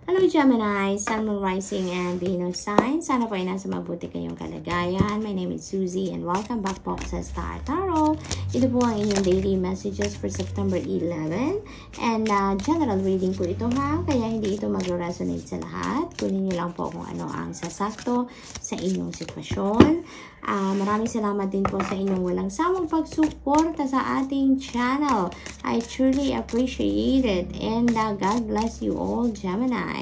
Hello Gemini, Sun, Moon, Rising, and Venus sign. Sana po ay nasa mabuti kayong kalagayan. My name is Susie and welcome back po sa Star Tarot. Ito po ang inyong daily messages for September 11. And general reading po ito ha, kaya hindi ito mag-resonate sa lahat. Kunin nyo lang po kung ano ang sasakto sa inyong sitwasyon. Maraming salamat din po sa inyong walang sawang pagsuporta sa ating channel. I truly appreciate it. And God bless you all, Gemini.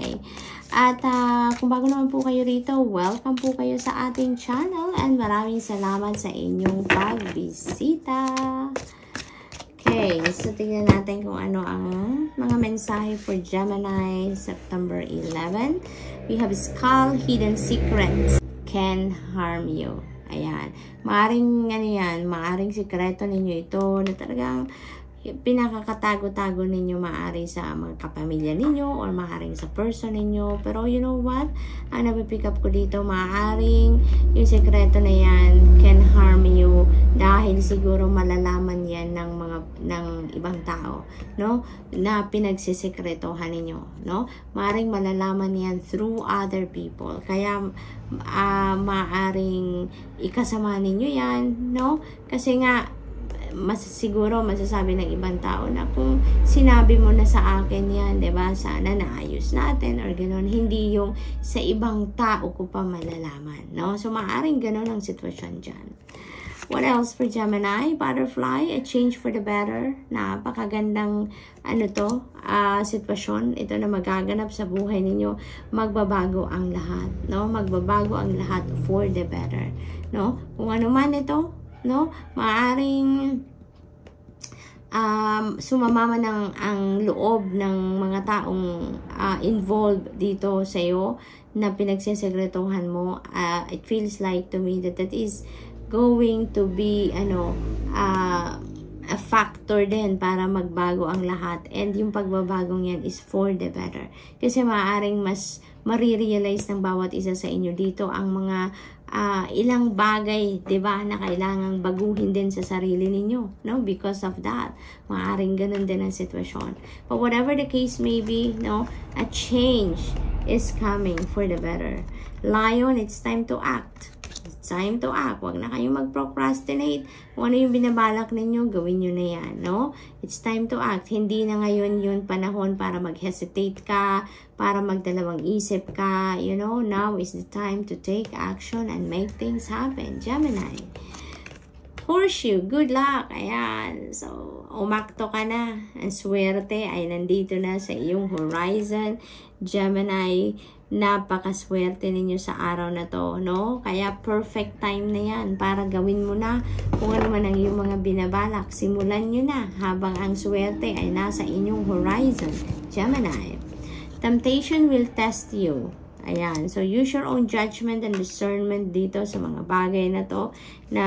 At kung bago naman po kayo rito, welcome po kayo sa ating channel. And maraming salamat sa inyong pagbisita. Okay, so tingnan natin kung ano ang mga mensahe for Gemini September 11. We have Skull, Hidden Secrets can harm you. Ayan. Maaring ano yan, maaring sikreto ninyo ito na talagang pinakakatago-tago ninyo maari sa mga kapamilya ninyo or maaring sa person ninyo. Pero you know what? Ang napipick up ko dito, maaring yung sikreto na yan can harm you dahil siguro malalaman yan ng ibang tao, no? Na pinagsisekretohan ninyo, no? Maaring malalaman yan through other people. Kaya maaring ikasama ninyo yan, no? Kasi nga siguro masasabi ng ibang tao na kung sinabi mo na sa akin yan, 'di ba? Sana naayos natin or ganoon, hindi yung sa ibang tao ko pa malalaman, no? So maaring ganoon ang sitwasyon diyan. What else for Gemini? Butterfly, a change for the better. Napakagandang sitwasyon ito na magaganap sa buhay ninyo. Magbabago ang lahat, no? Magbabago ang lahat for the better, no? Kung ano man ito, no, maaring sumamama ang loob ng mga taong involved dito sa iyo na pinagsesekretohan mo. It feels like to me that is going to be a factor din para magbago ang lahat, and yung pagbabagong yan is for the better kasi maaring mas marirealize ng bawat isa sa inyo dito ang mga ilang bagay, 'di ba, na kailangang baguhin din sa sarili ninyo, no? Because of that, maaring ganun din ang sitwasyon. But whatever the case may be, no, a change is coming for the better. Lion, it's time to act. It's time to act. Huwag na kayong mag-procrastinate. Kung ano yung binabalak ninyo, gawin nyo na yan, no? It's time to act. Hindi na ngayon yun panahon para mag-hesitate ka, para magdalawang isip ka, you know? Now is the time to take action and make things happen. Gemini. Horseshoe, good luck. Ayan. So, umakto ka na. Ang swerte ay nandito na sa iyong horizon. Gemini, napakaswerte ninyo sa araw na to, no? Kaya perfect time na yan para gawin mo na kung ano man ang iyong mga binabalak. Simulan nyo na habang ang swerte ay nasa inyong horizon. Gemini. Temptation will test you. Ayan. So, use your own judgment and discernment dito sa mga bagay na to na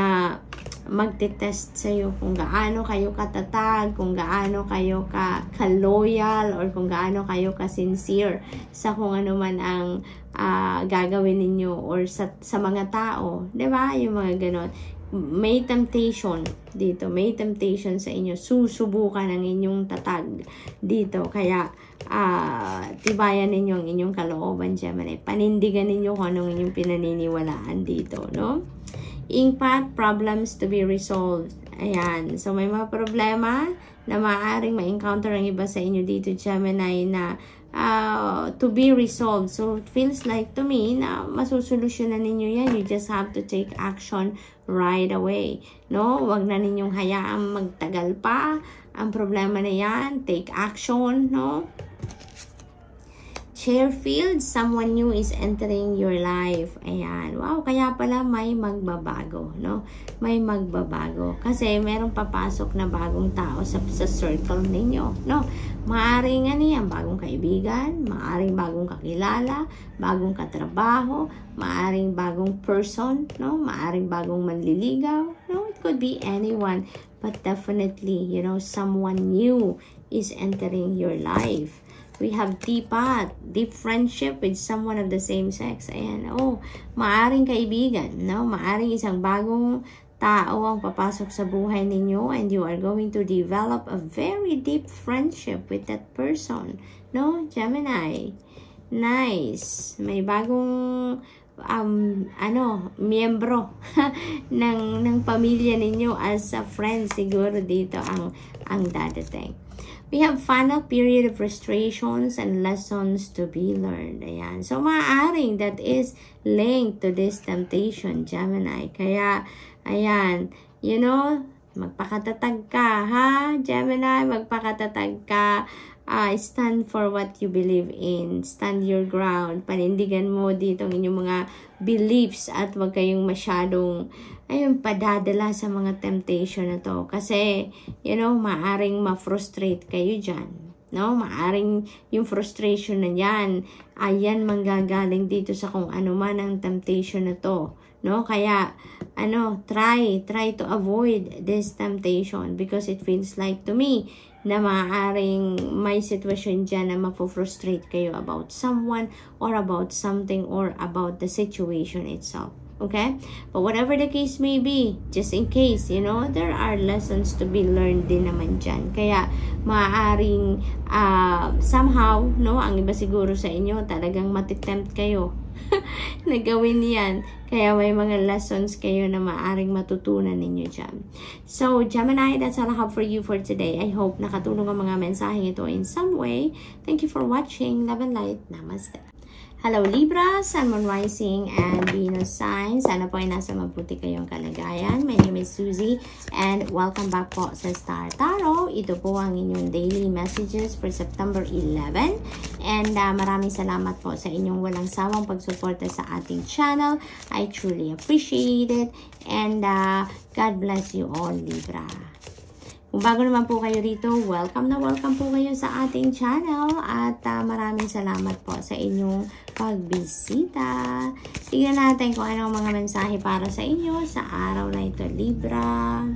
magte-test sa iyo kung gaano kayo katatag, kung gaano kayo ka-loyal, or kung gaano kayo ka-sincere sa kung ano man ang gagawin ninyo or sa mga tao. 'Di ba? Yung mga ganon. May temptation dito. May temptation sa inyo. Susubukan ang inyong tatag dito. Kaya, tibayan ninyo ang inyong kalooban, Gemini. Panindigan ninyo kung anong inyong pinaniniwalaan dito, no? Impact, problems to be resolved. Ayan. So, may mga problema na maaaring ma-encounter ang iba sa inyo dito, Gemini, na to be resolved. So, it feels like to me na masusolusyonan ninyo yan. You just have to take action right away. No? Huwag na ninyong hayaang magtagal pa. Ang problema na yan, take action, no? Fairfield, someone new is entering your life. Ayan. Wow, kaya pala may magbabago, no? May magbabago. Kasi merong papasok na bagong tao sa circle ninyo, no? Maaring yan, bagong kaibigan, maaring bagong kakilala, bagong katrabaho, maaring bagong person, no? Maaring bagong manliligaw, no? It could be anyone, but definitely, you know, someone new is entering your life. We have deep friendship with someone of the same sex. Ayan, maaring kaibigan, no? Maaring isang bagong tao ang papasok sa buhay ninyo and you are going to develop a very deep friendship with that person, no? Gemini. Nice. May bagong miyembro ng pamilya ninyo as a friend siguro dito ang dadating. We have final period of frustrations and lessons to be learned. Ayan. So, maaaring that is linked to this temptation, Gemini. Kaya, ayan, you know, magpakatatag ka, ha? Gemini, magpakatatag ka. Stand for what you believe in. Stand your ground. Panindigan mo dito ang inyong mga beliefs at wag kayong masyadong padadala sa mga temptation na to. Kasi, you know, maaring ma-frustrate kayo dyan. No? Maaring yung frustration na yan, ayan manggagaling dito sa kung ano man ang temptation na to. No? Kaya, try to avoid this temptation because it feels like to me na maaaring may sitwasyon dyan na mapofrustrate kayo about someone or about something or about the situation itself. Okay? But whatever the case may be, just in case, you know, there are lessons to be learned din naman dyan. Kaya, maaaring somehow, no, ang iba siguro sa inyo, talagang matitempt kayo na gawin yan. Kaya may mga lessons kayo na maaring matutunan ninyo dyan. So, Gemini, that's all I have for you for today. I hope nakatulong ang mga mensaheng ito in some way. Thank you for watching. Love and light. Namaste. Hello Libra, Sun, Moon, Rising, and Venus signs. Sana po ay nasa mabuti kayong kalagayan. My name is Susie and welcome back po sa Star Tarot. Ito po ang inyong daily messages for September 11. And maraming salamat po sa inyong walang sawang pagsuporta sa ating channel. I truly appreciate it. And God bless you all, Libra. Kung bago naman po kayo rito, welcome po kayo sa ating channel at maraming salamat po sa inyong pagbisita. Tingnan natin kung ano ang mga mensahe para sa inyo sa araw na ito, Libra.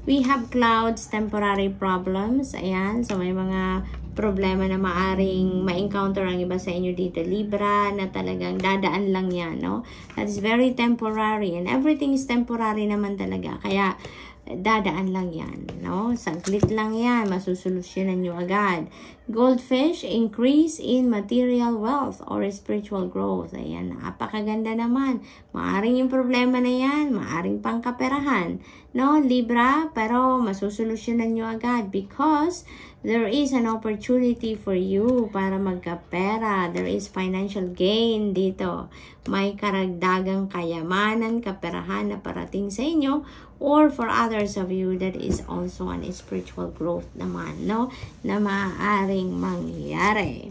We have clouds, temporary problems. Ayan, so may mga problema na maaring ma-encounter ang iba sa inyo dito, Libra, na talagang dadaan lang yan, no? That is very temporary and everything is temporary naman talaga. Kaya, dadaan lang yan, no? Saglit lang yan, masusolusyonan nyo agad. Goldfish, increase in material wealth or spiritual growth. Ayan, napakaganda naman. Maaring yung problema na yan, maaring pangkaperahan, no, Libra? Pero masusolusyonan nyo agad because there is an opportunity for you para magkapera. There is financial gain dito. May karagdagang kayamanan, kaperahan na parating sa inyo. Or for others of you, that is also an spiritual growth naman, no? Na maaaring mangyari.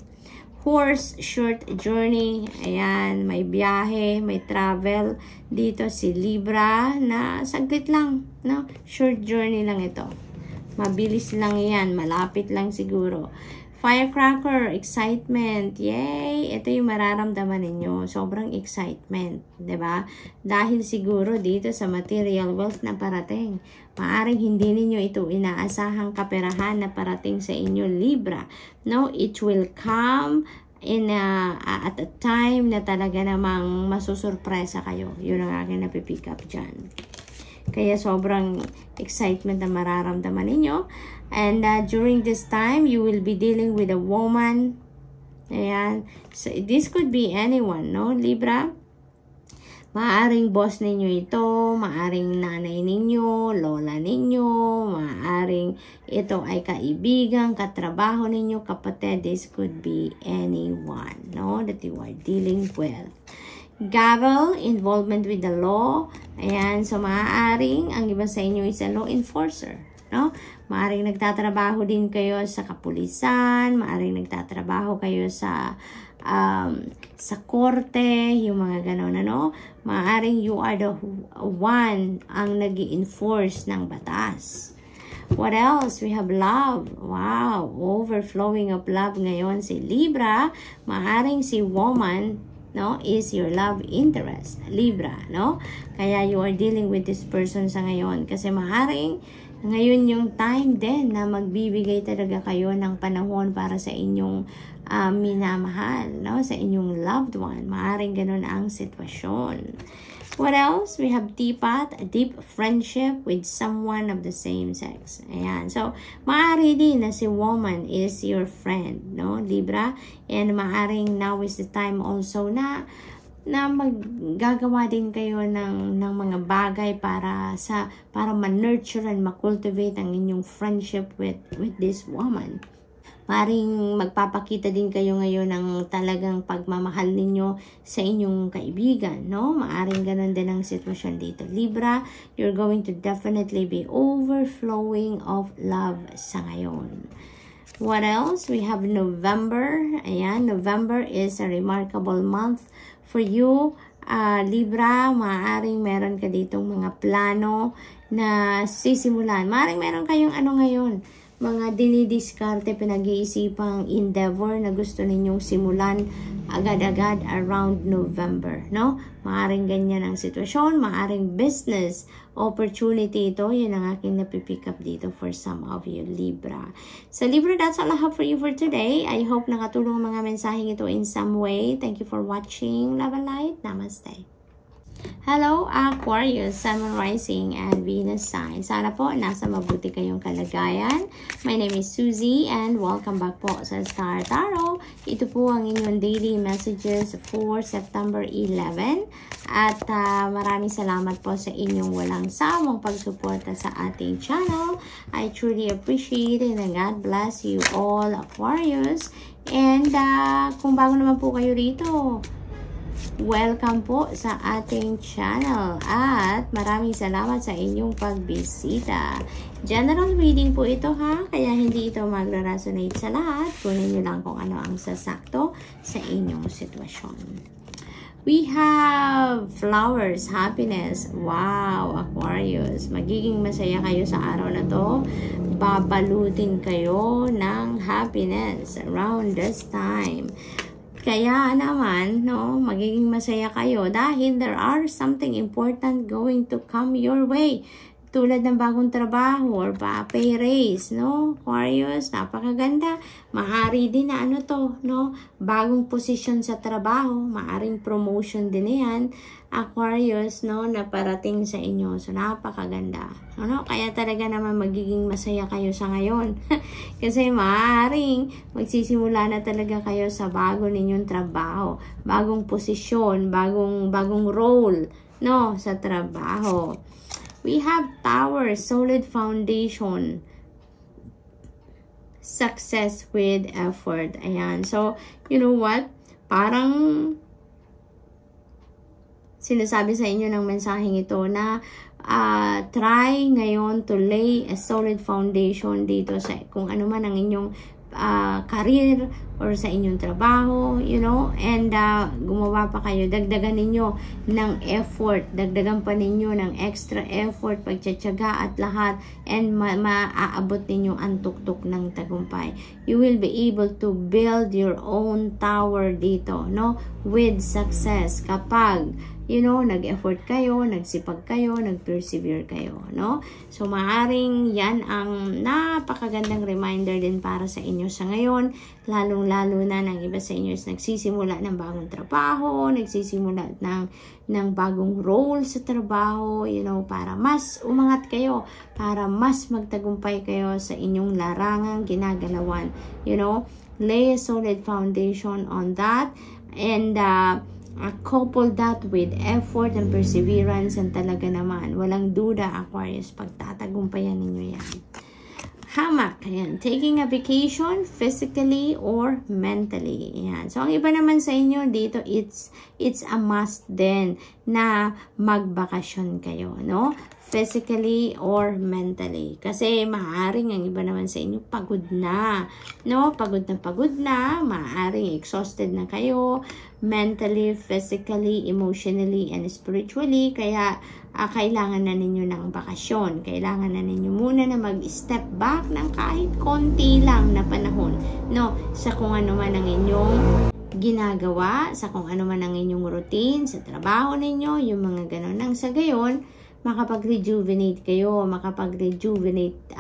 Horse, short journey. Ayan, may biyahe, may travel. Dito si Libra na saglit lang, no? Short journey lang ito. Mabilis lang yan. Malapit lang siguro. Firecracker, excitement. Yay! Ito yung mararamdaman ninyo. Sobrang excitement. 'Di ba? Dahil siguro dito sa material wealth na parating. Maaring hindi ninyo ito inaasahang kaperahan na parating sa inyo, Libra. No? It will come in at a time na talaga namang masusurpresa kayo. Yun ang aking napipick up dyan. Kaya sobrang excitement na mararamdaman ninyo. And during this time, you will be dealing with a woman. Ayan. So, this could be anyone, no, Libra? Maaring boss ninyo ito, maaring nanay ninyo, lola ninyo, maaring ito ay kaibigan, katrabaho ninyo, kapatid. This could be anyone, no, that you are dealing with. Gavel, involvement with the law. Ayan, so maaaring ang iba sa inyo is a law enforcer, no? Maaring nagtatrabaho din kayo sa kapulisan, maaring nagtatrabaho kayo sa korte, yung mga ganon, ano? Maaring you are the one ang nag-i-enforce ng batas. What else? We have love. Wow, overflowing of love ngayon si Libra. Maaring si woman, no, is your love interest, Libra, no? Kaya you are dealing with this person sa ngayon kasi maaring ngayon yung time din na magbibigay talaga kayo ng panahon para sa inyong minamahal, no? Sa inyong loved one. Maaring ganun ang sitwasyon. What else? We have teapot, a deep friendship with someone of the same sex. Ayan. So, maaari din na si woman is your friend, no? Libra. And maaring now is the time also na maggagawa din kayo ng mga bagay para ma-nurture and ma-cultivate ang inyong friendship with this woman. Maring magpapakita din kayo ngayon ng talagang pagmamahal ninyo sa inyong kaibigan, no? Maaring ganun din ang sitwasyon dito. Libra, you're going to definitely be overflowing of love sa ngayon. What else? We have November. Ayan, November is a remarkable month for you. Libra, maaring meron ka ditong mga plano na sisimulan. Maaring meron kayong ngayon, mga dinidiskarte, pinag-iisipang endeavor na gusto ninyong simulan agad-agad around November, no? Maaring ganyan ang sitwasyon, maaring business opportunity ito. Yun ang aking napipick up dito for some of you, Libra. So, Libra, that's all I have for you for today. I hope nakatulong ang mga mensaheng ito in some way. Thank you for watching. Love and light. Namaste. Hello, Aquarius, Sun, Moon, Rising, and Venus sign. Sana po nasa mabuti kayong kalagayan. My name is Suzy and welcome back po sa Star Tarot. Ito po ang inyong daily messages for September 11. At maraming salamat po sa inyong walang sawang pagsuporta sa ating channel. I truly appreciate it and God bless you all, Aquarius. And kung bago naman po kayo rito, welcome po sa ating channel at maraming salamat sa inyong pagbisita. General reading po ito ha, kaya hindi ito magra-resonate sa lahat. Kunin nyo lang kung ano ang sasakto sa inyong sitwasyon. We have flowers, happiness. Wow, Aquarius. Magiging masaya kayo sa araw na to. Babalutin kayo ng happiness around this time. Kaya naman, no, magiging masaya kayo dahil there are something important going to come your way. Tulad ng bagong trabaho or pay raise, no? Aquarius, napakaganda. Maaari din na no? Bagong posisyon sa trabaho, maaring promotion din yan. Aquarius, no, na parating sa inyo. So, napakaganda. No? Kaya talaga naman magiging masaya kayo sa ngayon. Kasi maaaring magsisimula na talaga kayo sa bago ninyong trabaho. Bagong posisyon, bagong role, no, sa trabaho. We have Tower, solid foundation, success with effort. Ayan. So, you know what? Parang sinasabi sa inyo ng mensaheng ito na try ngayon to lay a solid foundation dito sa kung ano man ang inyong career or sa inyong trabaho, you know, and gumawa pa kayo, dagdagan ninyo ng effort, dagdagan pa ninyo ng extra effort, pagtsatsaga at lahat, and maaabot ninyo ang tuktok ng tagumpay. You will be able to build your own tower dito, no, with success kapag you know, nag-effort kayo, nagsipag kayo, nag-persevere kayo, no? So, maaring yan ang napakagandang reminder din para sa inyo sa ngayon, lalong-lalo na ng iba sa inyo is nagsisimula ng bagong trabaho, nagsisimula ng bagong role sa trabaho, you know, para mas umangat kayo, para mas magtagumpay kayo sa inyong larangang ginagalawan, you know? Lay a solid foundation on that, and couple that with effort and perseverance, and talaga naman, walang duda, Aquarius, pagtatagumpayan ninyo yan. Hamak, ayan, taking a vacation physically or mentally. Ayan. So, ang iba naman sa inyo dito, it's a must din na magbakasyon kayo, no? Physically or mentally. Kasi maaaring ang iba naman sa inyo pagod na, no? Pagod na, maaaring exhausted na kayo, mentally, physically, emotionally, and spiritually. Kaya kailangan na ninyo ng bakasyon. Kailangan na ninyo muna na mag-step back ng kahit konti lang na panahon, no? Sa kung ano man ang inyong ginagawa, sa kung ano man ang inyong routine, sa trabaho ninyo, yung mga ganon. Nang sa gayon, makapag-rejuvenate kayo, makapag-rejuvenate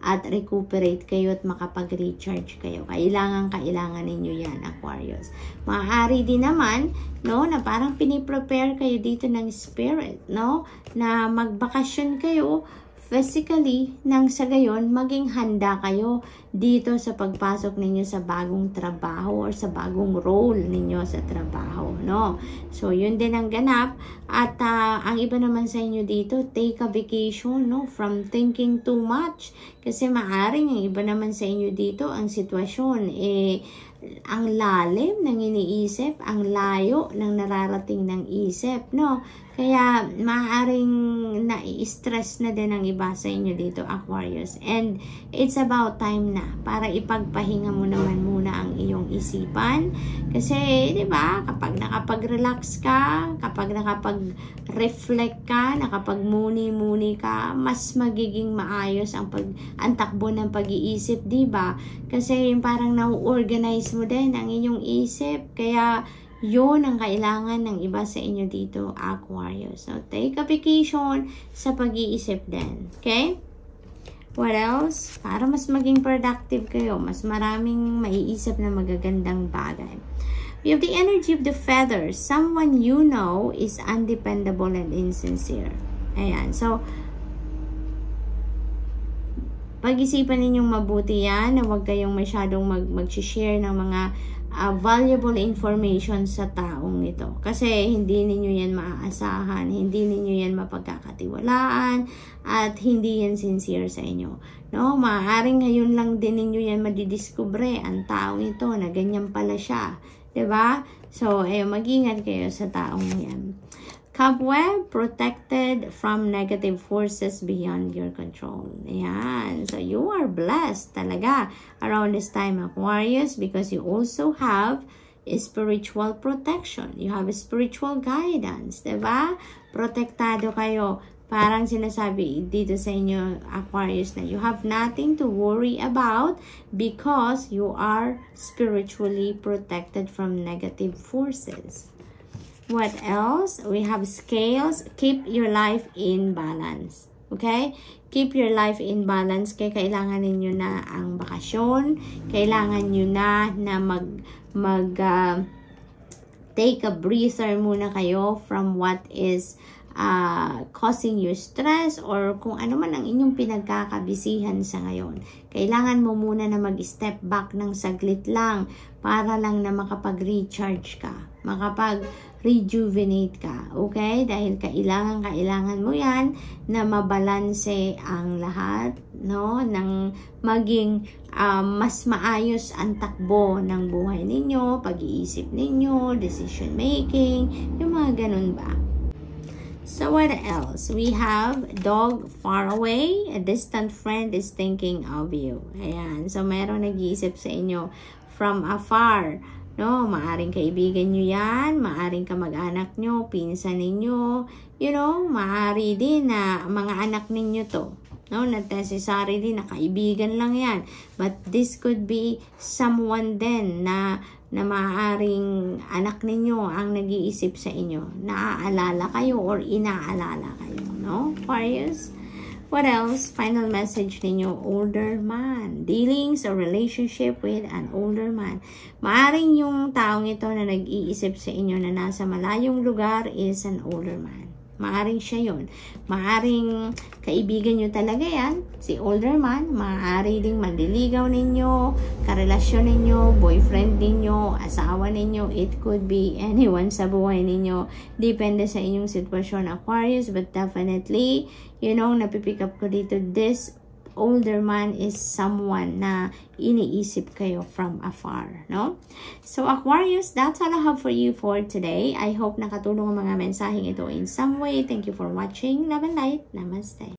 at recuperate kayo at makapag-recharge kayo. Kailangan ninyo yan, Aquarius. Maaari din naman, no, na parang piniprepare kayo dito ng spirit, no, na magbakasyon kayo physically, nang sa gayon, maging handa kayo dito sa pagpasok ninyo sa bagong trabaho or sa bagong role ninyo sa trabaho, no? So, yun din ang ganap. At ang iba naman sa inyo dito, take a vacation, no? From thinking too much. Kasi maaring ang iba naman sa inyo dito, ang sitwasyon, ang lalim ng iniisip, ang layo ng nararating ng isip, no? Kaya, maaaring na-stress na din ang iba sa inyo dito, Aquarius. And, it's about time na para ipagpahinga mo naman muna ang iyong isipan. Kasi, di ba, kapag nakapag-relax ka, kapag nakapag-reflect ka, nakapag-muni-muni ka, mas magiging maayos ang takbo ng pag-iisip, di ba? Kasi, parang na-organize mo din ang inyong isip. Kaya, yun ang kailangan ng iba sa inyo dito, Aquarius. So, take a vacation sa pag-iisip din. Okay? What else? Para mas maging productive kayo, mas maraming maiisip na magagandang bagay. We have the energy of the feathers. Someone you know is undependable and insincere. Ayan. So, pag-isipan ninyong mabuti yan na huwag kayong masyadong mag-share ng mga valuable information sa taong ito. Kasi hindi ninyo yan maaasahan, hindi ninyo yan mapagkakatiwalaan, at hindi yan sincere sa inyo. No? Maaaring ngayon lang din ninyo yan madidiskubre ang taong ito na ganyan pala siya. Diba? So, mag-ingat kayo sa taong yan. Cobweb, protected from negative forces beyond your control. Ayan. So, you are blessed talaga around this time, Aquarius, because you also have a spiritual protection. You have a spiritual guidance. Diba? Protektado kayo. Parang sinasabi dito sa inyo, Aquarius, na you have nothing to worry about because you are spiritually protected from negative forces. What else? We have scales. Keep your life in balance. Okay? Keep your life in balance. Kaya kailangan ninyo na ang bakasyon. Kailangan nyo na take a breather muna kayo from what is causing you stress or kung ano man ang inyong pinagkakabisihan sa ngayon. Kailangan mo muna na mag-step back ng saglit lang para lang na makapag-recharge ka, makapag-rejuvenate ka, okay? Dahil kailangan mo yan na mabalanse ang lahat, no? Nang maging mas maayos ang takbo ng buhay ninyo, pag-iisip ninyo, decision making, yung mga ganun ba? So what else? We have dog far away. A distant friend is thinking of you. Ayan. So meron nag-iisip sa inyo from afar. No, maaring kaibigan nyo yan, maaring kamag-anak nyo, pinsan ninyo, you know, maari din na mga anak ninyo to. No, not necessary din na kaibigan lang yan. But this could be someone din na maaaring anak ninyo ang nag-iisip sa inyo. Naaalala kayo or inaalala kayo, no? Aquarius? What else? Final message ninyo, older man. Dealings or relationship with an older man. Maaring yung taong ito na nag-iisip sa inyo na nasa malayong lugar is an older man. Maaring siya yun. Maaring kaibigan nyo talaga yan, si older man. Maaari ding mandiligaw ninyo, karelasyon ninyo, boyfriend ninyo, asawa ninyo. It could be anyone sa buhay ninyo. Depende sa inyong sitwasyon, Aquarius. But definitely, you know, napipick up ko dito, this older man is someone na iniisip kayo from afar, no? So, Aquarius, that's all I have for you for today. I hope nakatulong ang mga mensaheng ito in some way. Thank you for watching. Love and light. Namaste.